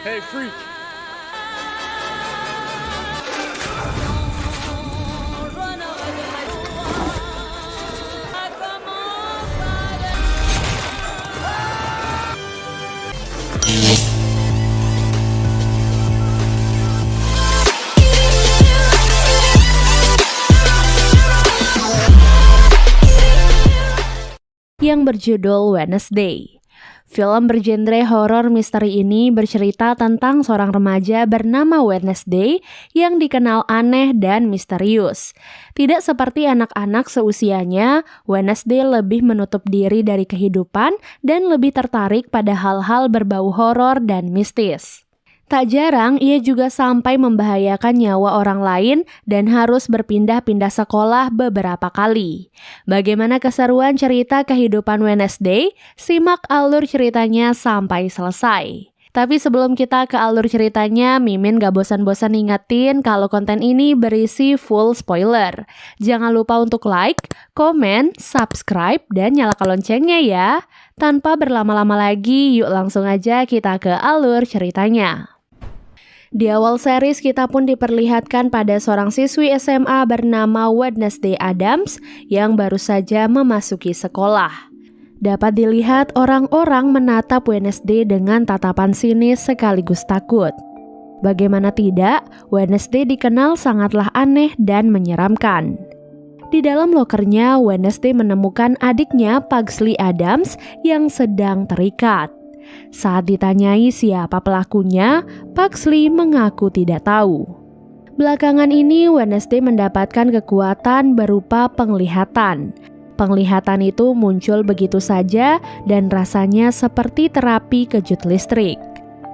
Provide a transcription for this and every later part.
Hey, freak. Yang berjudul Wednesday. Film bergenre horor misteri ini bercerita tentang seorang remaja bernama Wednesday yang dikenal aneh dan misterius. Tidak seperti anak-anak seusianya, Wednesday lebih menutup diri dari kehidupan dan lebih tertarik pada hal-hal berbau horor dan mistis. Tak jarang ia juga sampai membahayakan nyawa orang lain dan harus berpindah-pindah sekolah beberapa kali. Bagaimana keseruan cerita kehidupan Wednesday? Simak alur ceritanya sampai selesai. Tapi sebelum kita ke alur ceritanya, Mimin gak bosan-bosan ingetin kalau konten ini berisi full spoiler. Jangan lupa untuk like, komen, subscribe, dan nyalakan loncengnya ya. Tanpa berlama-lama lagi, yuk langsung aja kita ke alur ceritanya. Di awal series kita pun diperlihatkan pada seorang siswi SMA bernama Wednesday Addams yang baru saja memasuki sekolah. Dapat dilihat orang-orang menatap Wednesday dengan tatapan sinis sekaligus takut. Bagaimana tidak, Wednesday dikenal sangatlah aneh dan menyeramkan. Di dalam lokernya, Wednesday menemukan adiknya Pugsley Addams yang sedang terikat. Saat ditanyai siapa pelakunya, Pugsley mengaku tidak tahu. Belakangan ini, Wednesday mendapatkan kekuatan berupa penglihatan. Penglihatan itu muncul begitu saja dan rasanya seperti terapi kejut listrik.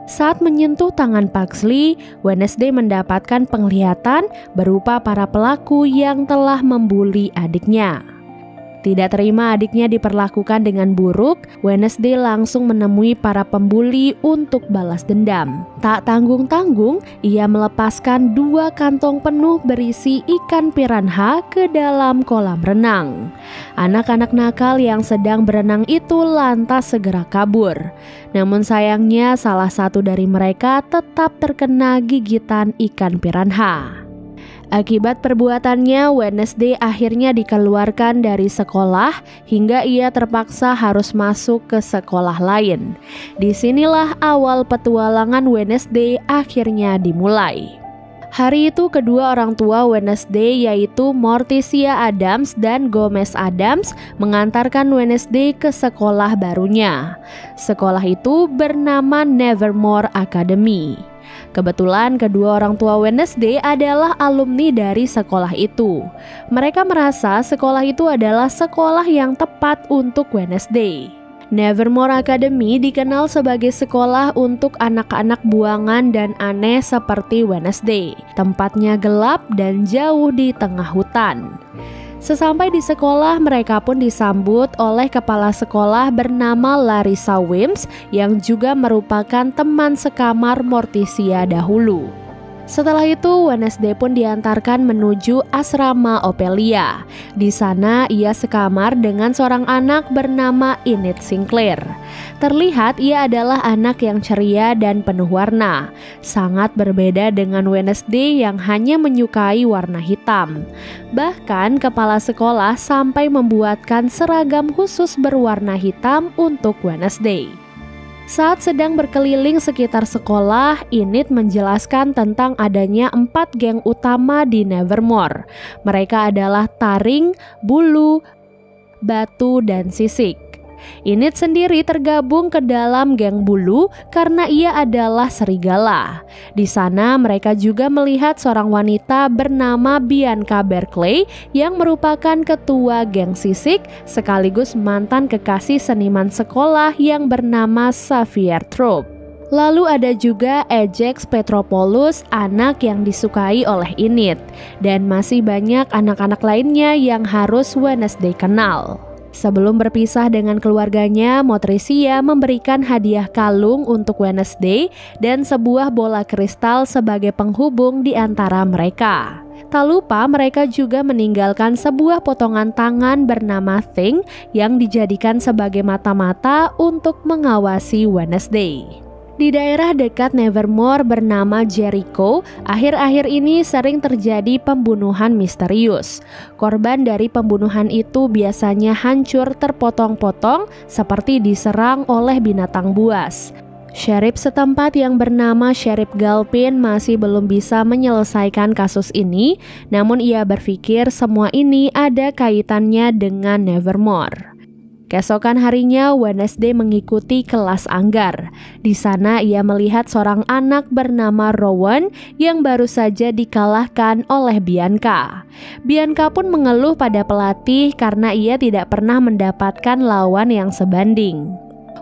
Saat menyentuh tangan Pugsley, Wednesday mendapatkan penglihatan berupa para pelaku yang telah membuli adiknya. Tidak terima adiknya diperlakukan dengan buruk, Wednesday langsung menemui para pembuli untuk balas dendam. Tak tanggung-tanggung, ia melepaskan 2 kantong penuh berisi ikan piranha ke dalam kolam renang. Anak-anak nakal yang sedang berenang itu lantas segera kabur. Namun sayangnya salah satu dari mereka tetap terkena gigitan ikan piranha. Akibat perbuatannya, Wednesday akhirnya dikeluarkan dari sekolah hingga ia terpaksa harus masuk ke sekolah lain. Disinilah awal petualangan Wednesday akhirnya dimulai. Hari itu kedua orang tua Wednesday yaitu Morticia Addams dan Gomez Addams mengantarkan Wednesday ke sekolah barunya. Sekolah itu bernama Nevermore Academy. Kebetulan kedua orang tua Wednesday adalah alumni dari sekolah itu. Mereka merasa sekolah itu adalah sekolah yang tepat untuk Wednesday. Nevermore Academy dikenal sebagai sekolah untuk anak-anak buangan dan aneh seperti Wednesday. Tempatnya gelap dan jauh di tengah hutan. Sesampai di sekolah, mereka pun disambut oleh kepala sekolah bernama Larissa Wims yang juga merupakan teman sekamar Morticia dahulu. Setelah itu, Wednesday pun diantarkan menuju asrama Ophelia. Di sana, ia sekamar dengan seorang anak bernama Enid Sinclair. Terlihat ia adalah anak yang ceria dan penuh warna. Sangat berbeda dengan Wednesday yang hanya menyukai warna hitam. Bahkan, kepala sekolah sampai membuatkan seragam khusus berwarna hitam untuk Wednesday. Saat sedang berkeliling sekitar sekolah, Enid menjelaskan tentang adanya 4 geng utama di Nevermore. Mereka adalah taring, bulu, batu, dan sisik. Enid sendiri tergabung ke dalam geng bulu karena ia adalah serigala. Di sana mereka juga melihat seorang wanita bernama Bianca Berkeley yang merupakan ketua geng sisik sekaligus mantan kekasih seniman sekolah yang bernama Xavier Troop. Lalu ada juga Ajax Petropoulos, anak yang disukai oleh Enid, dan masih banyak anak-anak lainnya yang harus Wednesday kenal. Sebelum berpisah dengan keluarganya, Morticia memberikan hadiah kalung untuk Wednesday dan sebuah bola kristal sebagai penghubung di antara mereka. Tak lupa mereka juga meninggalkan sebuah potongan tangan bernama Thing yang dijadikan sebagai mata-mata untuk mengawasi Wednesday. Di daerah dekat Nevermore bernama Jericho, akhir-akhir ini sering terjadi pembunuhan misterius. Korban dari pembunuhan itu biasanya hancur terpotong-potong seperti diserang oleh binatang buas. Sheriff setempat yang bernama Sheriff Galpin masih belum bisa menyelesaikan kasus ini, namun ia berpikir semua ini ada kaitannya dengan Nevermore. Keesokan harinya, Wednesday mengikuti kelas anggar. Di sana ia melihat seorang anak bernama Rowan yang baru saja dikalahkan oleh Bianca. Bianca pun mengeluh pada pelatih karena ia tidak pernah mendapatkan lawan yang sebanding.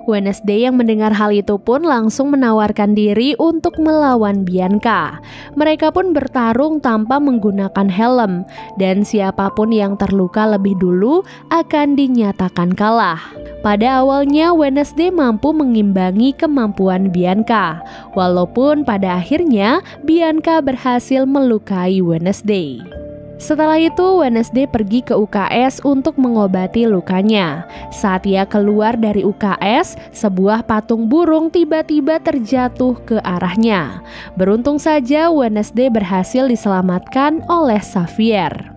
Wednesday yang mendengar hal itu pun langsung menawarkan diri untuk melawan Bianca. Mereka pun bertarung tanpa menggunakan helm, dan siapapun yang terluka lebih dulu akan dinyatakan kalah. Pada awalnya Wednesday mampu mengimbangi kemampuan Bianca, walaupun pada akhirnya Bianca berhasil melukai Wednesday. Setelah itu, Wednesday pergi ke UKS untuk mengobati lukanya. Saat ia keluar dari UKS, sebuah patung burung tiba-tiba terjatuh ke arahnya. Beruntung saja Wednesday berhasil diselamatkan oleh Xavier.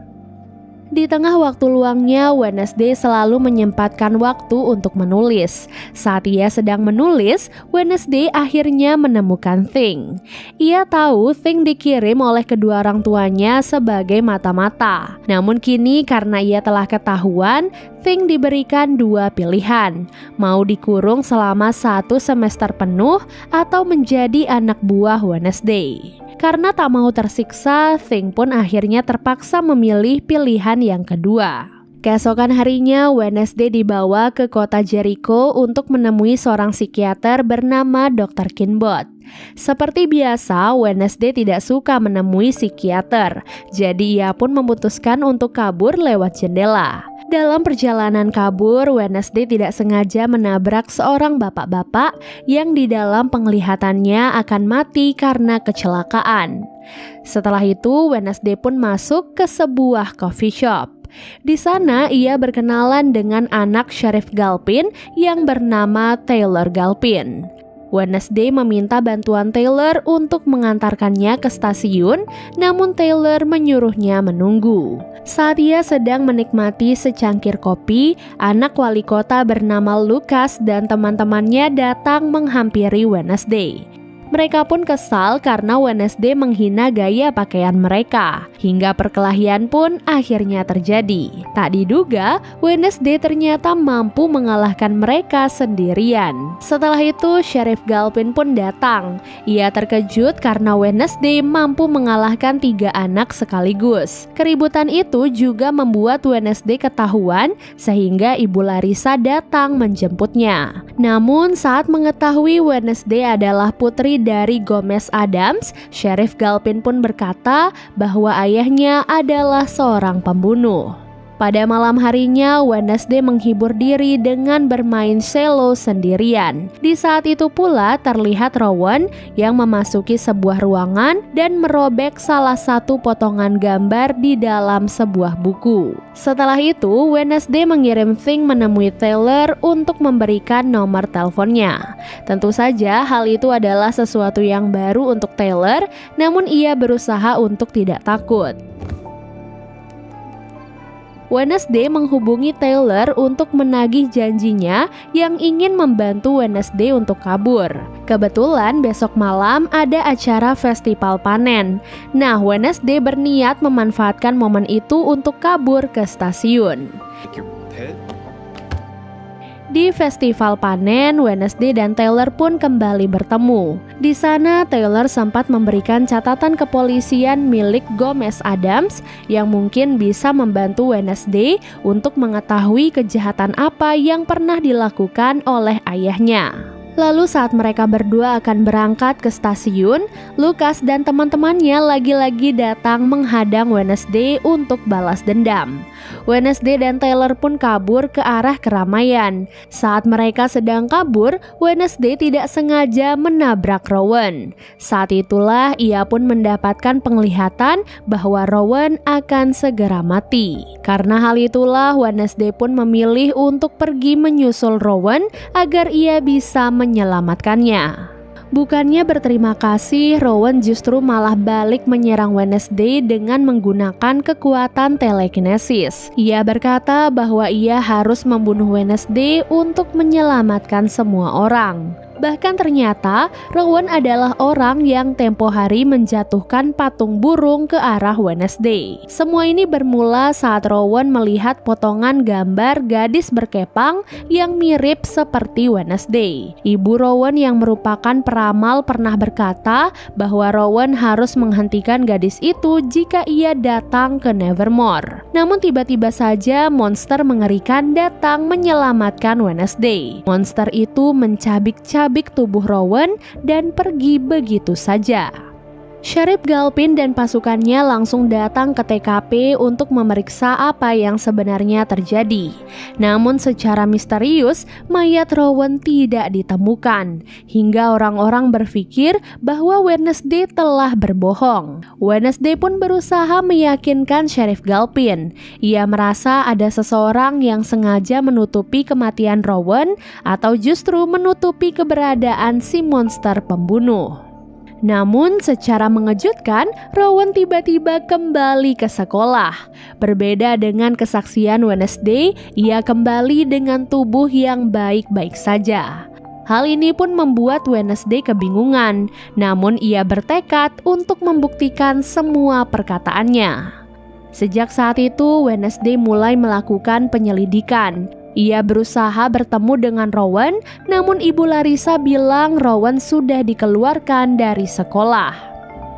Di tengah waktu luangnya, Wednesday selalu menyempatkan waktu untuk menulis. Saat ia sedang menulis, Wednesday akhirnya menemukan Thing. Ia tahu Thing dikirim oleh kedua orang tuanya sebagai mata-mata. Namun kini karena ia telah ketahuan, Thing diberikan dua pilihan. Mau dikurung selama 1 semester penuh atau menjadi anak buah Wednesday. Karena tak mau tersiksa, Thing pun akhirnya terpaksa memilih pilihan yang kedua. Keesokan harinya, Wednesday dibawa ke kota Jericho untuk menemui seorang psikiater bernama Dr. Kinbot. Seperti biasa, Wednesday tidak suka menemui psikiater, jadi ia pun memutuskan untuk kabur lewat jendela. Dalam perjalanan kabur, Wednesday tidak sengaja menabrak seorang bapak-bapak yang di dalam penglihatannya akan mati karena kecelakaan. Setelah itu, Wednesday pun masuk ke sebuah coffee shop. Di sana ia berkenalan dengan anak Sheriff Galpin yang bernama Taylor Galpin. Wednesday meminta bantuan Taylor untuk mengantarkannya ke stasiun, namun Taylor menyuruhnya menunggu. Saat ia sedang menikmati secangkir kopi, anak wali kota bernama Lucas dan teman-temannya datang menghampiri Wednesday. Mereka pun kesal karena Wednesday menghina gaya pakaian mereka. Hingga perkelahian pun akhirnya terjadi. Tak diduga, Wednesday ternyata mampu mengalahkan mereka sendirian. Setelah itu, Sheriff Galpin pun datang. Ia terkejut karena Wednesday mampu mengalahkan 3 anak sekaligus. Keributan itu juga membuat Wednesday ketahuan sehingga Ibu Larissa datang menjemputnya. Namun saat mengetahui Wednesday adalah putri dari Gomez Addams, Sheriff Galpin pun berkata bahwa ayahnya adalah seorang pembunuh. Pada malam harinya, Wednesday menghibur diri dengan bermain cello sendirian. Di saat itu pula terlihat Rowan yang memasuki sebuah ruangan dan merobek salah satu potongan gambar di dalam sebuah buku. Setelah itu, Wednesday mengirim Thing menemui Taylor untuk memberikan nomor teleponnya. Tentu saja hal itu adalah sesuatu yang baru untuk Taylor, namun ia berusaha untuk tidak takut. Wednesday menghubungi Taylor untuk menagih janjinya yang ingin membantu Wednesday untuk kabur. Kebetulan besok malam ada acara festival panen. Nah, Wednesday berniat memanfaatkan momen itu untuk kabur ke stasiun. Di festival panen, Wednesday dan Taylor pun kembali bertemu. Di sana, Taylor sempat memberikan catatan kepolisian milik Gomez Addams yang mungkin bisa membantu Wednesday untuk mengetahui kejahatan apa yang pernah dilakukan oleh ayahnya. Lalu saat mereka berdua akan berangkat ke stasiun, Lucas dan teman-temannya lagi-lagi datang menghadang Wednesday untuk balas dendam. Wednesday dan Taylor pun kabur ke arah keramaian. Saat mereka sedang kabur, Wednesday tidak sengaja menabrak Rowan. Saat itulah ia pun mendapatkan penglihatan bahwa Rowan akan segera mati. Karena hal itulah Wednesday pun memilih untuk pergi menyusul Rowan agar ia bisa menyelamatkannya. Bukannya berterima kasih, Rowan justru malah balik menyerang Wednesday dengan menggunakan kekuatan telekinesis. Ia berkata bahwa ia harus membunuh Wednesday untuk menyelamatkan semua orang. Bahkan ternyata Rowan adalah orang yang tempo hari menjatuhkan patung burung ke arah Wednesday. Semua ini bermula saat Rowan melihat potongan gambar gadis berkepang yang mirip seperti Wednesday. Ibu Rowan yang merupakan peramal pernah berkata bahwa Rowan harus menghentikan gadis itu jika ia datang ke Nevermore. Namun tiba-tiba saja monster mengerikan datang menyelamatkan Wednesday. Monster itu mencabik-cabik tubuh Rowan dan pergi begitu saja. Sheriff Galpin dan pasukannya langsung datang ke TKP untuk memeriksa apa yang sebenarnya terjadi. Namun secara misterius, mayat Rowan tidak ditemukan, hingga orang-orang berpikir bahwa Wednesday telah berbohong. Wednesday pun berusaha meyakinkan Sheriff Galpin. Ia merasa ada seseorang yang sengaja menutupi kematian Rowan atau justru menutupi keberadaan si monster pembunuh. Namun secara mengejutkan, Rowan tiba-tiba kembali ke sekolah. Berbeda dengan kesaksian Wednesday, ia kembali dengan tubuh yang baik-baik saja. Hal ini pun membuat Wednesday kebingungan, namun ia bertekad untuk membuktikan semua perkataannya. Sejak saat itu, Wednesday mulai melakukan penyelidikan. Ia berusaha bertemu dengan Rowan, namun Ibu Larissa bilang Rowan sudah dikeluarkan dari sekolah.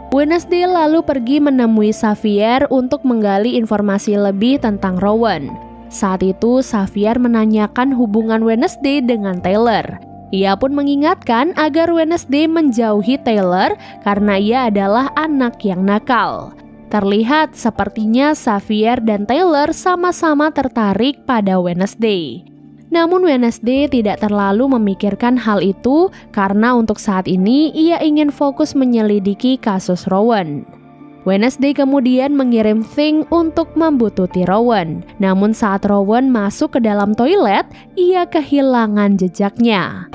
Wednesday lalu pergi menemui Xavier untuk menggali informasi lebih tentang Rowan. Saat itu Xavier menanyakan hubungan Wednesday dengan Taylor. Ia pun mengingatkan agar Wednesday menjauhi Taylor karena ia adalah anak yang nakal. Terlihat sepertinya Xavier dan Taylor sama-sama tertarik pada Wednesday. Namun Wednesday tidak terlalu memikirkan hal itu karena untuk saat ini ia ingin fokus menyelidiki kasus Rowan. Wednesday kemudian mengirim Thing untuk membuntuti Rowan. Namun saat Rowan masuk ke dalam toilet, ia kehilangan jejaknya.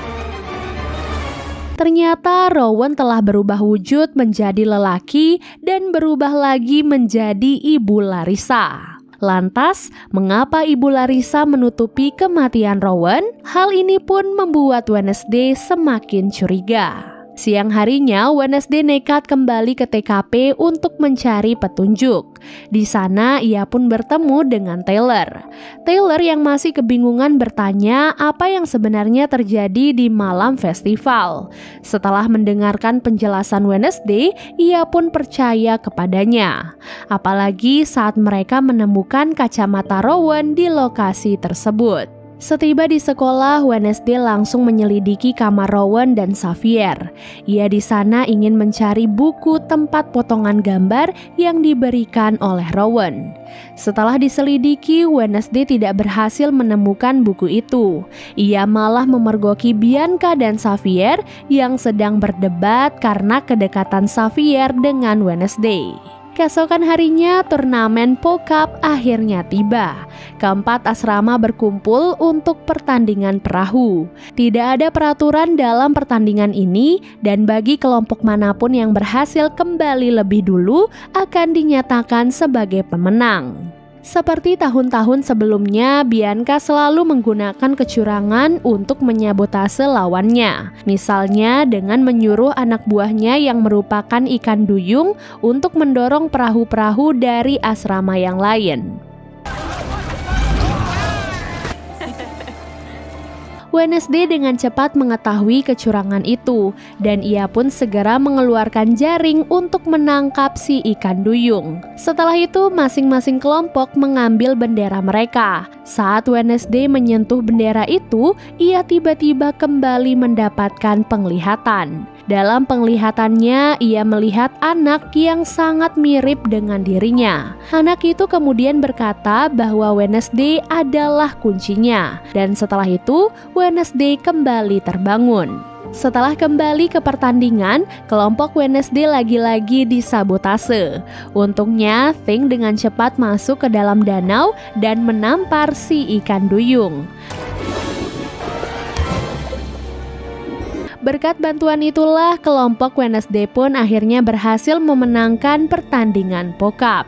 Ternyata Rowan telah berubah wujud menjadi lelaki dan berubah lagi menjadi Ibu Larissa. Lantas, mengapa Ibu Larissa menutupi kematian Rowan? Hal ini pun membuat Wednesday semakin curiga. Siang harinya, Wednesday nekat kembali ke TKP untuk mencari petunjuk. Di sana, ia pun bertemu dengan Taylor. Taylor yang masih kebingungan bertanya apa yang sebenarnya terjadi di malam festival. Setelah mendengarkan penjelasan Wednesday, ia pun percaya kepadanya. Apalagi saat mereka menemukan kacamata Rowan di lokasi tersebut. Setiba di sekolah, Wednesday langsung menyelidiki kamar Rowan dan Xavier. Ia di sana ingin mencari buku tempat potongan gambar yang diberikan oleh Rowan. Setelah diselidiki, Wednesday tidak berhasil menemukan buku itu. Ia malah memergoki Bianca dan Xavier yang sedang berdebat karena kedekatan Xavier dengan Wednesday. Keesokan harinya, turnamen Pokap akhirnya tiba. Keempat asrama berkumpul untuk pertandingan perahu. Tidak ada peraturan dalam pertandingan ini, dan bagi kelompok manapun yang berhasil kembali lebih dulu akan dinyatakan sebagai pemenang. Seperti tahun-tahun sebelumnya, Bianca selalu menggunakan kecurangan untuk menyabotase lawannya. Misalnya dengan menyuruh anak buahnya yang merupakan ikan duyung untuk mendorong perahu-perahu dari asrama yang lain. Wednesday dengan cepat mengetahui kecurangan itu, dan ia pun segera mengeluarkan jaring untuk menangkap si ikan duyung. Setelah itu, masing-masing kelompok mengambil bendera mereka. Saat Wednesday menyentuh bendera itu, ia tiba-tiba kembali mendapatkan penglihatan. Dalam penglihatannya, ia melihat anak yang sangat mirip dengan dirinya. Anak itu kemudian berkata bahwa Wednesday adalah kuncinya, dan setelah itu Wednesday kembali terbangun. Setelah kembali ke pertandingan, kelompok Wednesday lagi-lagi disabotase. Untungnya, Thing dengan cepat masuk ke dalam danau dan menampar si ikan duyung. Berkat bantuan itulah, kelompok Wednesday pun akhirnya berhasil memenangkan pertandingan Pokap.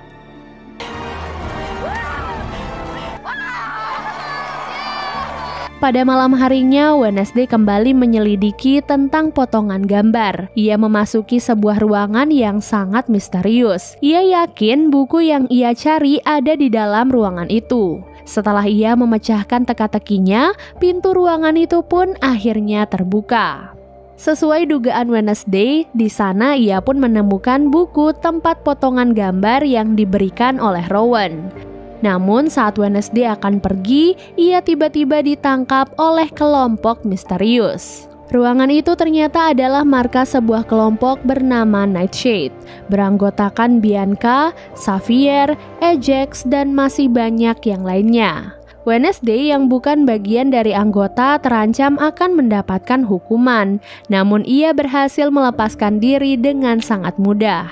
Pada malam harinya, Wednesday kembali menyelidiki tentang potongan gambar. Ia memasuki sebuah ruangan yang sangat misterius. Ia yakin buku yang ia cari ada di dalam ruangan itu. Setelah ia memecahkan teka-tekinya, pintu ruangan itu pun akhirnya terbuka. Sesuai dugaan Wednesday, di sana ia pun menemukan buku tempat potongan gambar yang diberikan oleh Rowan. Namun saat Wednesday akan pergi, ia tiba-tiba ditangkap oleh kelompok misterius. Ruangan itu ternyata adalah markas sebuah kelompok bernama Nightshade, beranggotakan Bianca, Xavier, Ajax, dan masih banyak yang lainnya. Wednesday yang bukan bagian dari anggota terancam akan mendapatkan hukuman, namun ia berhasil melepaskan diri dengan sangat mudah.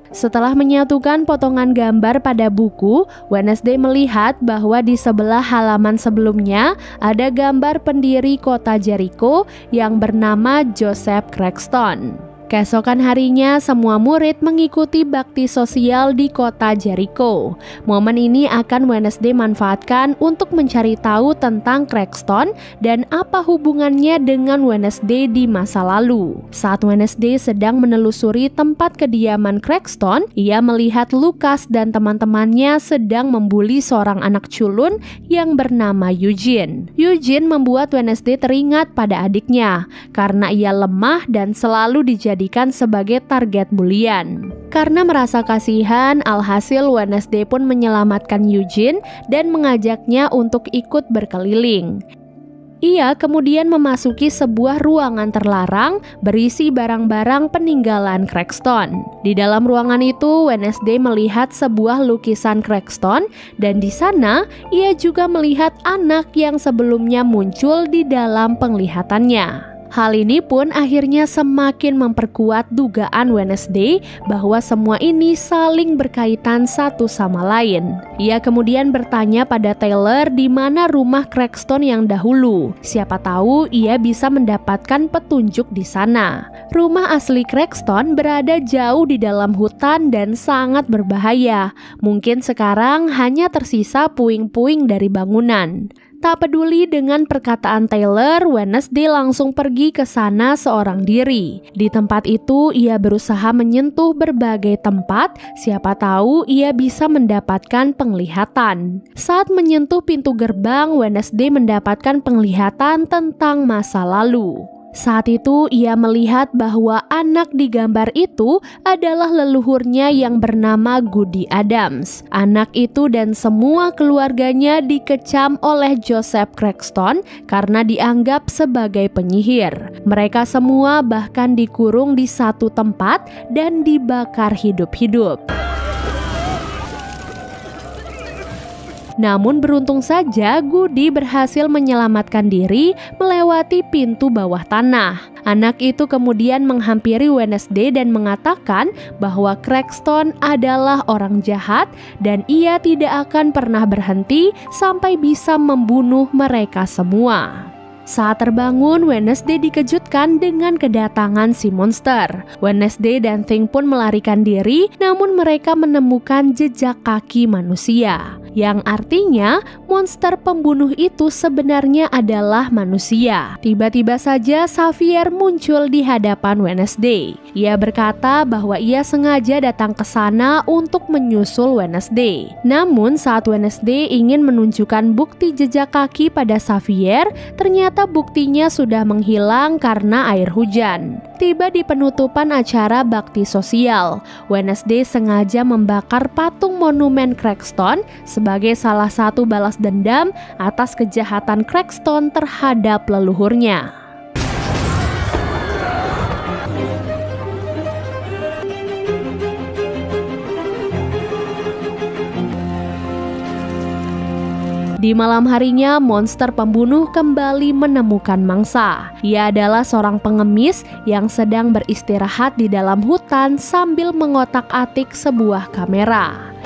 Setelah menyatukan potongan gambar pada buku, Wednesday melihat bahwa di sebelah halaman sebelumnya ada gambar pendiri kota Jericho yang bernama Joseph Cragston. Keesokan harinya, semua murid mengikuti bakti sosial di kota Jericho. Momen ini akan Wednesday manfaatkan untuk mencari tahu tentang Cragston dan apa hubungannya dengan Wednesday di masa lalu. Saat Wednesday sedang menelusuri tempat kediaman Cragston, ia melihat Lucas dan teman-temannya sedang membuli seorang anak culun yang bernama Eugene. Eugene membuat Wednesday teringat pada adiknya, karena ia lemah dan selalu dijadikan sebagai target bulian. Karena merasa kasihan, alhasil Wednesday pun menyelamatkan Eugene dan mengajaknya untuk ikut berkeliling. Ia kemudian memasuki sebuah ruangan terlarang berisi barang-barang peninggalan Cragston. Di dalam ruangan itu, Wednesday melihat sebuah lukisan Cragston dan di sana ia juga melihat anak yang sebelumnya muncul di dalam penglihatannya. Hal ini pun akhirnya semakin memperkuat dugaan Wednesday bahwa semua ini saling berkaitan satu sama lain. Ia kemudian bertanya pada Taylor di mana rumah Cragston yang dahulu. Siapa tahu ia bisa mendapatkan petunjuk di sana. Rumah asli Cragston berada jauh di dalam hutan dan sangat berbahaya. Mungkin sekarang hanya tersisa puing-puing dari bangunan. Tak peduli dengan perkataan Taylor, Wednesday langsung pergi ke sana seorang diri. Di tempat itu, ia berusaha menyentuh berbagai tempat, siapa tahu ia bisa mendapatkan penglihatan. Saat menyentuh pintu gerbang, Wednesday mendapatkan penglihatan tentang masa lalu. Saat itu ia melihat bahwa anak di gambar itu adalah leluhurnya yang bernama Goody Adams. Anak itu dan semua keluarganya dikecam oleh Joseph Cragston karena dianggap sebagai penyihir. Mereka semua bahkan dikurung di satu tempat dan dibakar hidup-hidup. Namun beruntung saja Goody berhasil menyelamatkan diri melewati pintu bawah tanah. Anak itu kemudian menghampiri Wednesday dan mengatakan bahwa Cragston adalah orang jahat dan ia tidak akan pernah berhenti sampai bisa membunuh mereka semua. Saat terbangun, Wednesday dikejutkan dengan kedatangan si monster. Wednesday dan Thing pun melarikan diri, namun mereka menemukan jejak kaki manusia, yang artinya monster pembunuh itu sebenarnya adalah manusia. Tiba-tiba saja Xavier muncul di hadapan Wednesday. Ia berkata bahwa ia sengaja datang ke sana untuk menyusul Wednesday. Namun saat Wednesday ingin menunjukkan bukti jejak kaki pada Xavier, ternyata buktinya sudah menghilang karena air hujan. Tiba di penutupan acara bakti sosial, Wednesday sengaja membakar patung monumen Cragston sebagai salah satu balas dendam atas kejahatan Cragston terhadap leluhurnya. Di malam harinya, monster pembunuh kembali menemukan mangsa. Ia adalah seorang pengemis yang sedang beristirahat di dalam hutan sambil mengotak-atik sebuah kamera.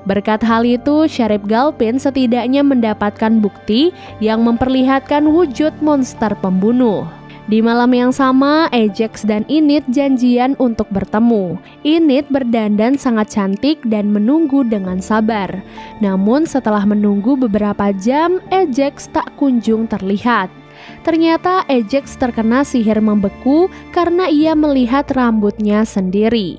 Berkat hal itu, Sheriff Galpin setidaknya mendapatkan bukti yang memperlihatkan wujud monster pembunuh. Di malam yang sama, Ajax dan Enid janjian untuk bertemu. Enid berdandan sangat cantik dan menunggu dengan sabar. Namun setelah menunggu beberapa jam, Ajax tak kunjung terlihat. Ternyata Ajax terkena sihir membeku karena ia melihat rambutnya sendiri.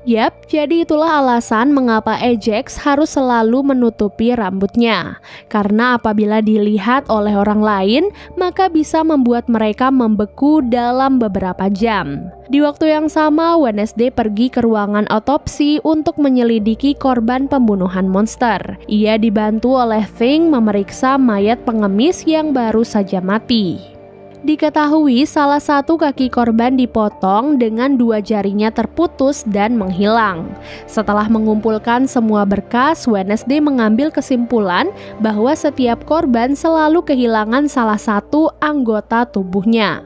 Yap, jadi itulah alasan mengapa Ajax harus selalu menutupi rambutnya. Karena apabila dilihat oleh orang lain, maka bisa membuat mereka membeku dalam beberapa jam. Di waktu yang sama, Wednesday pergi ke ruangan otopsi untuk menyelidiki korban pembunuhan monster. Ia dibantu oleh Thing memeriksa mayat pengemis yang baru saja mati. Diketahui salah satu kaki korban dipotong dengan 2 jarinya terputus dan menghilang. Setelah mengumpulkan semua berkas, Wednesday mengambil kesimpulan bahwa setiap korban selalu kehilangan salah satu anggota tubuhnya.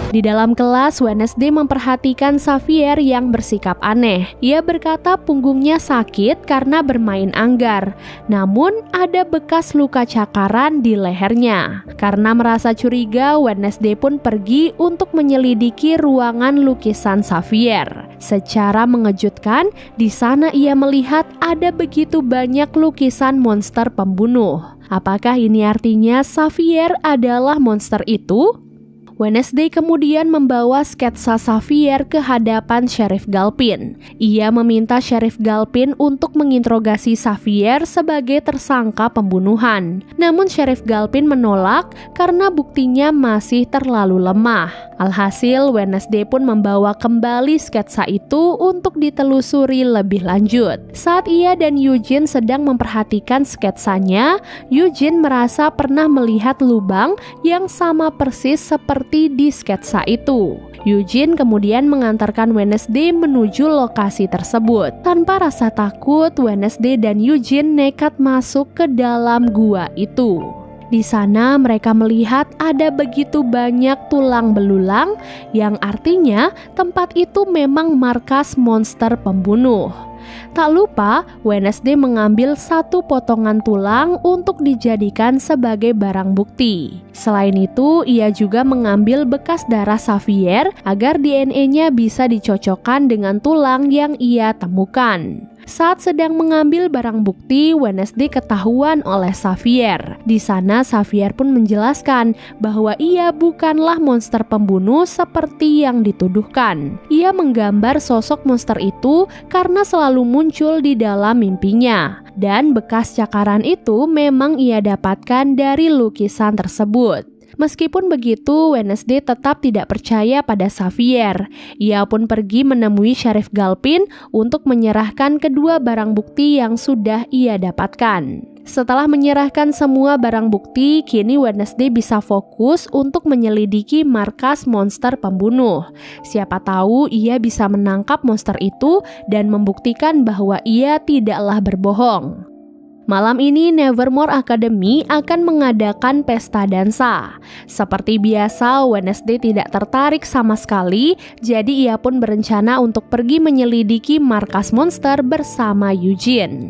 Di dalam kelas, Wednesday memperhatikan Xavier yang bersikap aneh. Ia berkata punggungnya sakit karena bermain anggar. Namun, ada bekas luka cakaran di lehernya. Karena merasa curiga, Wednesday pun pergi untuk menyelidiki ruangan lukisan Xavier. Secara mengejutkan, di sana ia melihat ada begitu banyak lukisan monster pembunuh. Apakah ini artinya Xavier adalah monster itu? Wednesday kemudian membawa sketsa Xavier ke hadapan Sheriff Galpin. Ia meminta Sheriff Galpin untuk menginterogasi Xavier sebagai tersangka pembunuhan. Namun Sheriff Galpin menolak karena buktinya masih terlalu lemah. Alhasil, Wednesday pun membawa kembali sketsa itu untuk ditelusuri lebih lanjut. Saat ia dan Eugene sedang memperhatikan sketsanya, Eugene merasa pernah melihat lubang yang sama persis seperti di sketsa itu. Eugene kemudian mengantarkan Wednesday menuju lokasi tersebut. Tanpa rasa takut, Wednesday dan Eugene nekat masuk ke dalam gua itu. Di sana mereka melihat ada begitu banyak tulang belulang, yang artinya tempat itu memang markas monster pembunuh. Tak lupa, Wednesday mengambil satu potongan tulang untuk dijadikan sebagai barang bukti. Selain itu, ia juga mengambil bekas darah Xavier agar DNA-nya bisa dicocokkan dengan tulang yang ia temukan. Saat sedang mengambil barang bukti, Wednesday ketahuan oleh Xavier. Di sana Xavier pun menjelaskan bahwa ia bukanlah monster pembunuh seperti yang dituduhkan. Ia menggambar sosok monster itu karena selalu muncul di dalam mimpinya. Dan bekas cakaran itu memang ia dapatkan dari lukisan tersebut. Meskipun begitu, Wednesday tetap tidak percaya pada Xavier. Ia pun pergi menemui Sheriff Galpin untuk menyerahkan kedua barang bukti yang sudah ia dapatkan. Setelah menyerahkan semua barang bukti, kini Wednesday bisa fokus untuk menyelidiki markas monster pembunuh. Siapa tahu ia bisa menangkap monster itu dan membuktikan bahwa ia tidaklah berbohong. Malam ini Nevermore Academy akan mengadakan pesta dansa. Seperti biasa, Wednesday tidak tertarik sama sekali, jadi ia pun berencana untuk pergi menyelidiki markas monster bersama Eugene.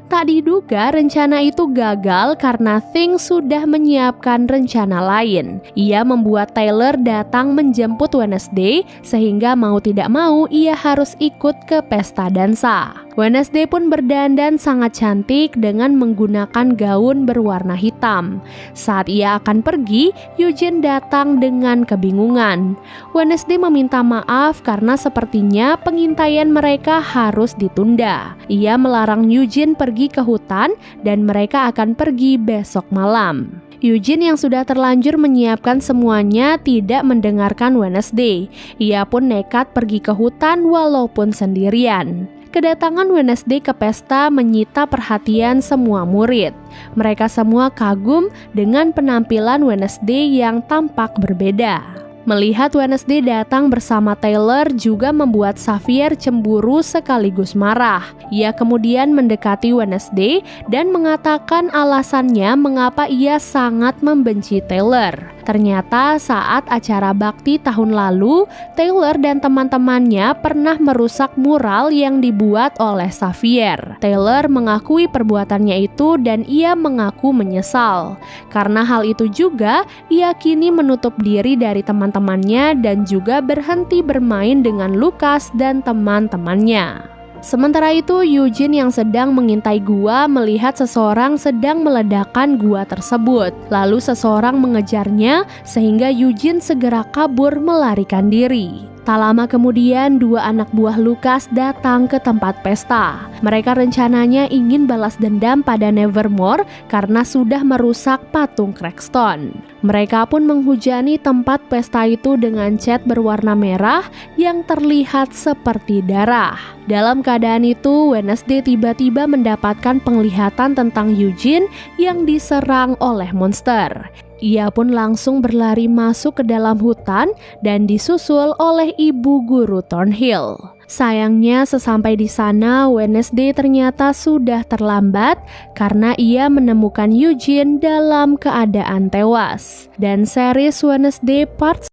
Tak diduga rencana itu gagal karena Thing sudah menyiapkan rencana lain. Ia membuat Taylor datang menjemput Wednesday sehingga mau tidak mau ia harus ikut ke pesta dansa. Wednesday pun berdandan sangat cantik dengan menggunakan gaun berwarna hitam. Saat ia akan pergi, Eugene datang dengan kebingungan. Wednesday meminta maaf karena sepertinya pengintaian mereka harus ditunda. Ia melarang Eugene pergi ke hutan dan mereka akan pergi besok malam. Eugene yang sudah terlanjur menyiapkan semuanya tidak mendengarkan Wednesday. Ia pun nekat pergi ke hutan walaupun sendirian. Kedatangan Wednesday ke pesta menyita perhatian semua murid. Mereka semua kagum dengan penampilan Wednesday yang tampak berbeda. Melihat Wednesday datang bersama Taylor juga membuat Xavier cemburu sekaligus marah. Ia kemudian mendekati Wednesday dan mengatakan alasannya mengapa ia sangat membenci Taylor. Ternyata saat acara bakti tahun lalu, Taylor dan teman-temannya pernah merusak mural yang dibuat oleh Xavier. Taylor mengakui perbuatannya itu dan ia mengaku menyesal. Karena hal itu juga, ia kini menutup diri dari teman-temannya dan juga berhenti bermain dengan Lucas dan teman-temannya. Sementara itu, Eugene yang sedang mengintai gua melihat seseorang sedang meledakkan gua tersebut. Lalu seseorang mengejarnya sehingga Eugene segera kabur melarikan diri. Tak lama kemudian, dua anak buah Lucas datang ke tempat pesta. Mereka rencananya ingin balas dendam pada Nevermore karena sudah merusak patung Cragston. Mereka pun menghujani tempat pesta itu dengan cat berwarna merah yang terlihat seperti darah. Dalam keadaan itu, Wednesday tiba-tiba mendapatkan penglihatan tentang Eugene yang diserang oleh monster. Ia pun langsung berlari masuk ke dalam hutan dan disusul oleh ibu guru Thornhill. Sayangnya sesampai di sana, Wednesday ternyata sudah terlambat karena ia menemukan Eugene dalam keadaan tewas. Dan series Wednesday Part